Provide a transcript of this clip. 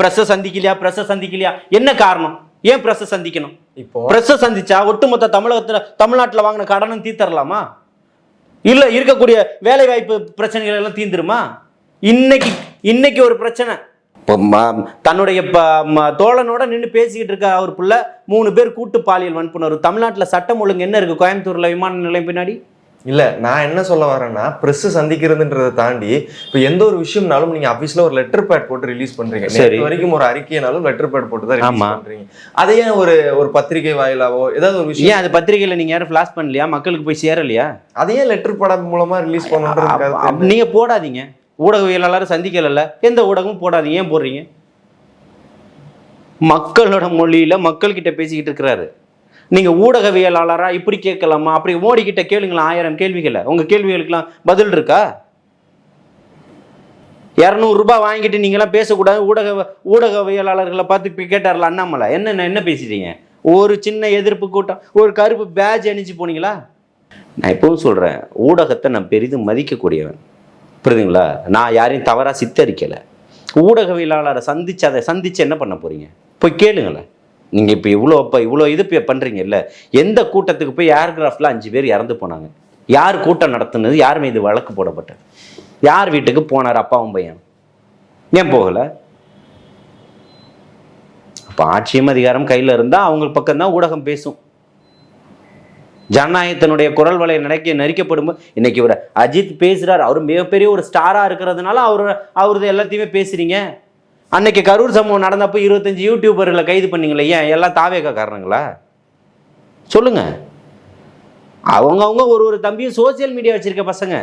பிரஸ்ஸை சந்திக்கலையா என்ன காரணம்? ஏன் பிரஸ்ஸை சந்திக்கணும்? இப்போ பிரஸ்ஸை சந்திச்சா ஒட்டுமொத்த தமிழ்நாட்டில் வாங்கின கடனும் தீர்த்தரலாமா? இல்ல இருக்கக்கூடிய வேலை வாய்ப்பு பிரச்சனைகள் எல்லாம் தீர்ந்துருமா? இன்னைக்கு ஒரு பிரச்சனை. இப்போ தன்னுடைய தோழனோட நின்று பேசிக்கிட்டு இருக்க அவர் புள்ள 3 பேர் கூட்டு பாலியல் வன்புணர்வு. தமிழ்நாட்டில் சட்டம் ஒழுங்கு என்ன இருக்கு? கோயம்புத்தூர்ல விமான நிலையம் பின்னாடி இல்ல, நான் என்ன சொல்ல வரேன்னா, பிரஸ் சந்திக்கிறதுன்றதை தாண்டி இப்போ எந்த ஒரு விஷயம்னாலும் நீங்க ஆபீஸ்ல ஒரு லெட்டர் பேட் போட்டு ரிலீஸ் பண்றீங்க. நேற்று வரைக்கும் ஒரு அறிக்கைனாலும் லெட்டர் பேட் போட்டு தான் ரிலீஸ் பண்றீங்க. அதையே ஒரு பத்திரிகை வாயிலாவோ ஏதாவது ஒரு விஷயம், அது பத்திரிகையில நீங்க யாரும் ஃபிளாஷ் பண்ணலையா? மக்களுக்கு போய் சேரலையா? அதையே லெட்டர் படம் மூலமா ரிலீஸ் பண்ணுன்றது நீங்க போடாதீங்க. ஊடகவியலாளர் சந்திக்கல, எந்த ஊடகமும் போடாதீங்க. ஏன் போடுறீங்க? மக்களோட மொழியில மக்கள்கிட்ட பேசிக்கிட்டு இருக்கிறாரு. நீங்க ஊடகவியலாளரா இப்படி கேட்கலாமா? அப்படி மோடி கிட்ட கேளுங்களா 1000 கேள்விகளை. உங்க கேள்விகளுக்கெல்லாம் பதில் இருக்கா? 200 ரூபாய் வாங்கிட்டு நீங்களாம் பேசக்கூடாது. ஊடகவியலாளர்களை பார்த்து கேட்டார்ல அண்ணாமலை, என்ன பேசிட்டீங்க? ஒரு சின்ன எதிர்ப்பு கூட்டம், ஒரு கருப்பு பேட்ஜ் அணிஞ்சு போனீங்களா? நான் இப்பவும் சொல்றேன், ஊடகத்தை நான் பெரிதும் மதிக்கக்கூடியவன், புரியுதுங்களா? நான் யாரையும் தவறா சித்தரிக்கலை. ஊடகவியலாளரை சந்திச்சு என்ன பண்ண போறீங்க? போய் கேளுங்களேன். நீங்கள் இப்போ இவ்வளோ இது பண்ணுறீங்கல்ல, எந்த கூட்டத்துக்கு போய் ஏர்கிராஃப்டில் 5 பேர் இறந்து போனாங்க? யார் கூட்டம் நடத்துனது? யார் மீது வழக்கு போடப்பட்டது? யார் வீட்டுக்கு போனார் அப்பாவும் பையன்? ஏன் போகலை? அப்போ ஆட்சியும் அதிகாரம் கையில் இருந்தால் அவங்க பக்கம்தான் ஊடகம் பேசும். ஜனநாயகத்தினுடைய குரல் வலை நெரிக்கப்படும். இன்னைக்கு ஒரு அஜித் பேசுகிறார், அவர் மிகப்பெரிய ஒரு ஸ்டாராக இருக்கிறதுனால அவரது எல்லாத்தையுமே பேசுகிறீங்க. அன்னைக்கு கரூர் சம்பவம் நடந்தப்போ 25 யூடியூபர்களை கைது பண்ணீங்களே, ஏன்? எல்லாம் தாவேக காரணங்களா? சொல்லுங்க. அவங்க ஒரு தம்பியும் சோசியல் மீடியா வச்சிருக்க பசங்க.